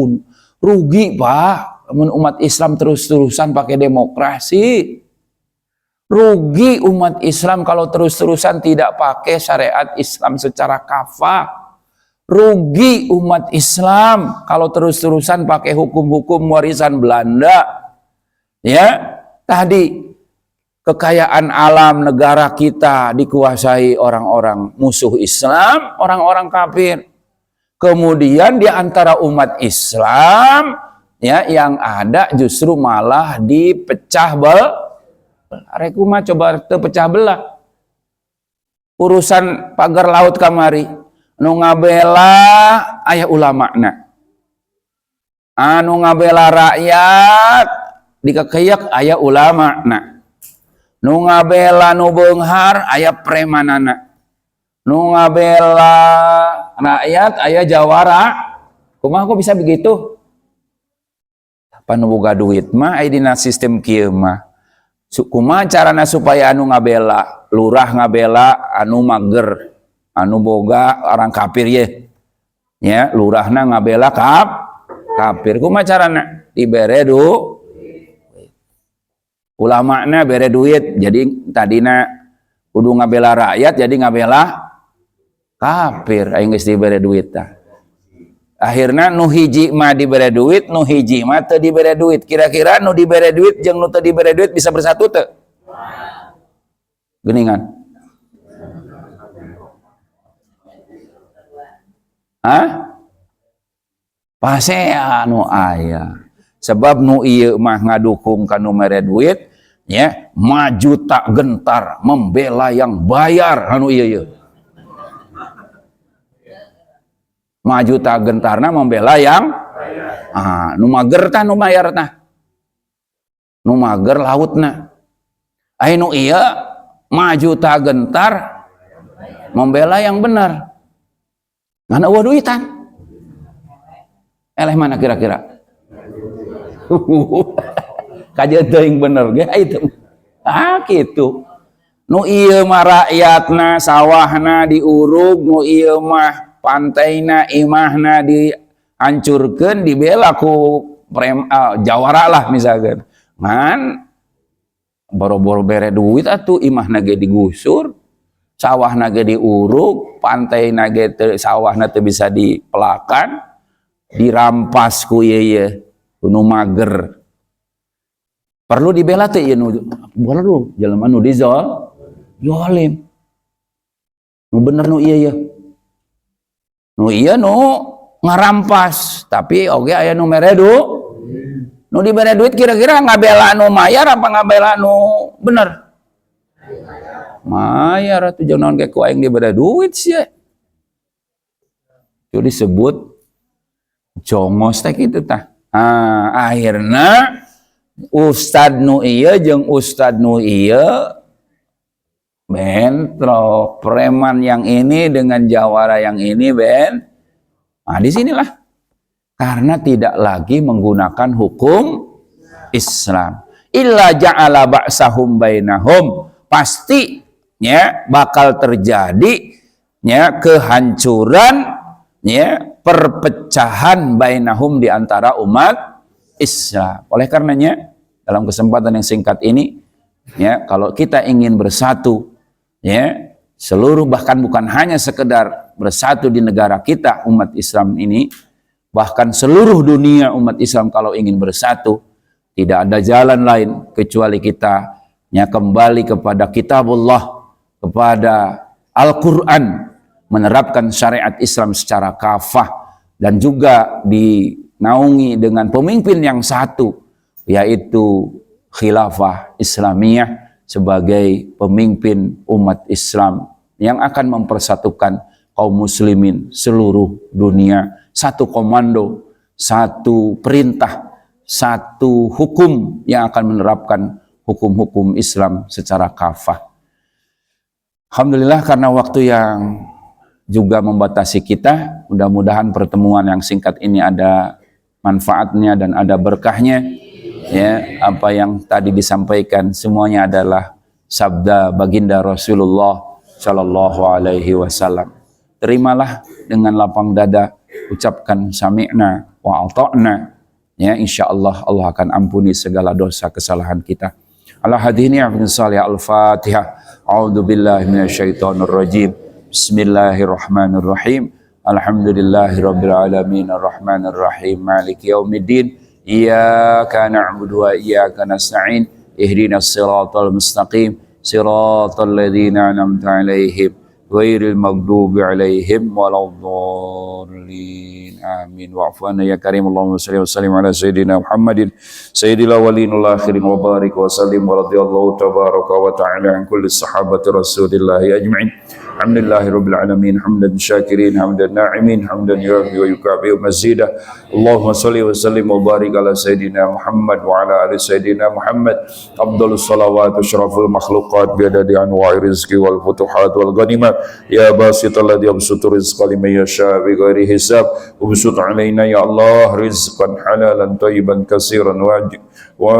[SPEAKER 2] rugi Pak, umat Islam terus-terusan pakai demokrasi. Rugi umat Islam kalau terus-terusan tidak pakai syariat Islam secara kafah. Rugi umat Islam kalau terus-terusan pakai hukum-hukum warisan Belanda. Ya, tadi kekayaan alam negara kita dikuasai orang-orang musuh Islam, orang-orang kafir. Kemudian di antara umat Islam ya yang ada justru malah dipecah belah. Rekuma coba terpecah belah. Urusan pagar laut kamari nu ngabela aya ulamana. Anu ngabela rakyat dikekeyak aya ulamana. Nu ngabela nu beunghar aya premanana. Nu ngabela rakyat aya jawara. Kumaha kok bisa begitu? Panu boga duit mah aya dina sistem kieu mah. Kumaha carana supaya anu ngabela, lurah ngabela anu mager, anu boga orang kafir ye. Ya, lurahna ngabela kafir. Kumaha carana? Dibere ulamana bere duit, jadi tadina kudu ngabela rakyat, jadi ngabela kafir, aing geus dibere duit tah. Akhirna nu hiji mah dibere duit, nu hiji mah teu dibere duit. Kira-kira nu dibere duit jeung nu teu dibere duit bisa bersatu teu? Geuningan. Hah? Pase anu aya. Sebab nu ieu mah ngadukung ka nu mere duit, ya, maju tak gentar membela yang bayar anu ieu. Maju tak gentarna membela yang nu mager tah nu bayar tah. Nu mager lautna. Nu ieu maju tak gentar membela yang benar. Ngana eueuh duitan. Eleh mana kira-kira? Kajian teuing bener ge itu. Kitu. Nu ieu mah rakyatna sawahna diurug, nu ieu mah pantaina imahna dihancurkeun, dibela ku jawara lah misalkan. Man boro-boro bere duit atuh imahna ge digusur, sawahna ge diurug, pantaina ge sawahna teu bisa dipelakan, dirampas ku ieu nu mager. Perlu dibela teh ieu nu perlu jelema nu zolim. Nu bener nu ieu. Nu ieu nu ngarampas, tapi oge aya nu mere nu dibere duit kira-kira ngabela nu mayar apa ngabela nu bener? Mayar atuh jeung naon ge ku aing dibere duit sia. Itu disebut jongos teh kitu tah. Akhirna ustad nu ieu jeung ustad nu ieu bentrok, preman yang ini dengan jawara yang ini di sinilah karena tidak lagi menggunakan hukum Islam. Illa ja'ala ba'sahum bainahum, pasti ya bakal terjadi ya kehancuran ya perpecahan bainahum di antara umat Islam. Oleh karenanya dalam kesempatan yang singkat ini ya, kalau kita ingin bersatu ya, seluruh bahkan bukan hanya sekedar bersatu di negara kita umat Islam ini, bahkan seluruh dunia umat Islam kalau ingin bersatu, tidak ada jalan lain kecuali kita ya kembali kepada kitabullah, kepada Al-Qur'an, menerapkan syariat Islam secara kafah dan juga dinaungi dengan pemimpin yang satu, yaitu khilafah Islamiyah sebagai pemimpin umat Islam yang akan mempersatukan kaum muslimin seluruh dunia, satu komando, satu perintah, satu hukum yang akan menerapkan hukum-hukum Islam secara kafah. Alhamdulillah, karena waktu yang juga membatasi kita, mudah-mudahan pertemuan yang singkat ini ada manfaatnya dan ada berkahnya. Ya, apa yang tadi disampaikan semuanya adalah sabda baginda Rasulullah Shallallahu Alaihi Wasallam. Terimalah dengan lapang dada, ucapkan sami'na wa ata'na. Ya, insyaallah Allah akan ampuni segala dosa kesalahan kita. Ala hadini afin salih al-Fatihah. A'udzu billahi minasyaitonir rajim. Bismillahirrahmanirrahim. Alhamdulillahirabbil alamin arrahmanir rahim maliki yaumiddin. Iyyaka na'budu wa iyyaka nasta'in. Ihdinas siratal mustaqim. Siratal ladzina an'amta 'alaihim ghairil maghdubi 'alaihim waladdallin. Amin. Wa'fu anna ya karim. Allahumma shalli wa sallim ala sayyidina Muhammadin sayyidil awwalin wal akhirin wa barik wa sallim wa radhiyallahu tabaraka wa ta'ala an kulli sahabati rasulillahi ajma'in. Alhamdulillahi rabbil alamin, hamdan syakirin, hamdan na'imin, hamdan yuafi wa yukafi wa mazidah. Allahumma salli wa sallim wa barik ala sayyidina Muhammad wa ala ali sayyidina Muhammad. Afdhalus salawat wa syaraful makhluqat biadadi anwa'i rizqi wal futuhat wal ghanimat. Ya basital ladzi yabsutu rizqa liman yasha bi ghairi hisab. Ubsut alaina ya Allah rizqan halalan thayyiban katsiran wa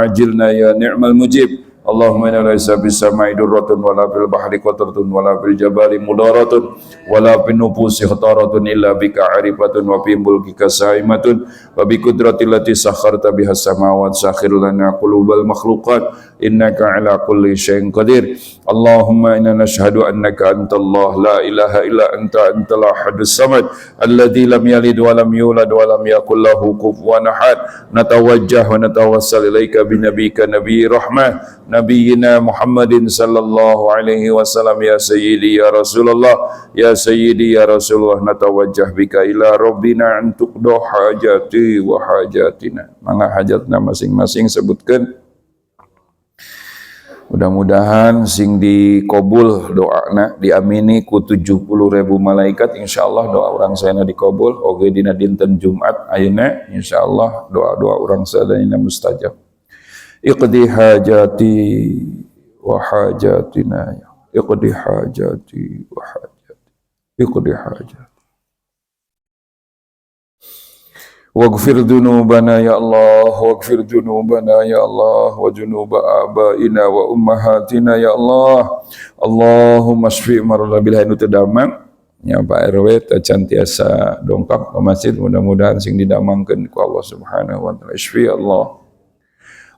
[SPEAKER 2] ajilna ya ni'mal mujib. Allahumma inna laisa bis samai durratun wala fil bahri qatratun wala fil jabali mudaratun wala fin nufusi khataratun illa bika arifatun wa fi mulkika saimatun wa bi qudratil lati sakharta biha samawati sakhir lana qulubal makhluqat innaka ala kulli syai'in qadir. Allahumma inna nashhadu annaka antallah la ilaha illa anta antal ahadus samad alladzi lam yalid wa lam yulad wa lam yakul lahu kufuwan ahad. Natawajjah wa natawassal ilaika bi nabiyyika nabiyyi rahmah Nabiyyina Muhammadin sallallahu alaihi wasallam. Ya sayyidi ya Rasulullah, ya sayyidi ya Rasulullah, natawajjah bika ila rabbina an tuqda hajati wa hajatina. Mangga hajatna masing-masing sebutkan. Mudah-mudahan sing dikabul doana diamini ku 70.000 malaikat, insyaallah doa urang sadayana dikabul. Oge dina dinten Jumat ayeuna insyaallah doa-doa urang sadayana mustajab. Iqdi hajati wa hajatina ya. Iqdi hajati wa hajati. Iqdi hajati. Waghfir dzunubana ya Allah, waghfir dzunubana ya Allah, wa dzunuba abaina wa ummahatina ya Allah. Allahumma shfi marada bil hanu tadamang. Ya Pak RW cantiasa dongkap ke masjid, mudah-mudahan sing didamangkeun ku Allah Subhanahu wa taala. Shfi Allah.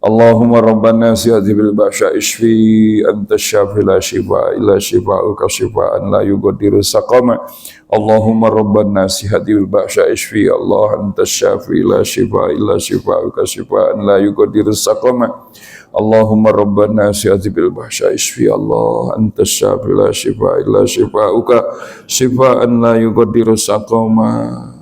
[SPEAKER 2] Allahumma rabbana siyadhi bil ba'sya ishfi anta syafi la shifa illa shifa'uka shifa'an la yughadiru saqama. Allahumma rabbana siyadhi bil ba'sya ishfi Allah anta syafi la shifa illa shifa'uka shifa'an la yughadiru saqama. Allahumma rabbana siyadhi bil ba'sya ishfi Allah anta syafi la shifa illa shifa'uka shifa'an la yughadiru saqama.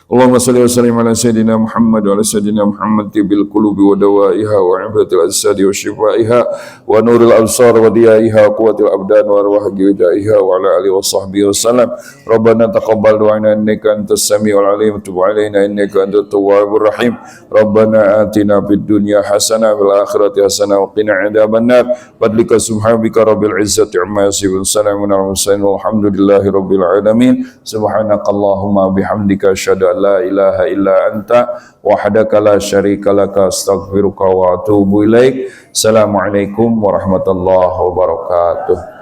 [SPEAKER 2] Allahumma salli wa sallim ala sayyidina Muhammad wa ala sayyidina Muhammad tibil qulubi wa dawaiha wa ibadatil ajsadi wa shifaiha wa nuril absar wa diyaiha wa quwwatil abdan wa arwahi wijaiha wa ala alihi wa sahbihi wa sallam. Rabbana taqabbal du'ana innaka antas samiul alim wa tub alaina innaka antat tawwabur rahim. Rabbana atina fid dunya hasanah wal akhirati hasanah wa qina adzabannar. Fadlika subhanaka rabbil izzati amma yasifun. Salamun alal mursalin walhamdulillahi rabbil alamin. Subhanakallahumma bihamdika asyhadu la ilaha illa anta wahdaka la syarika laka astaghfiruka wa atubu ilaik. Assalamualaikum warahmatullahi wabarakatuh.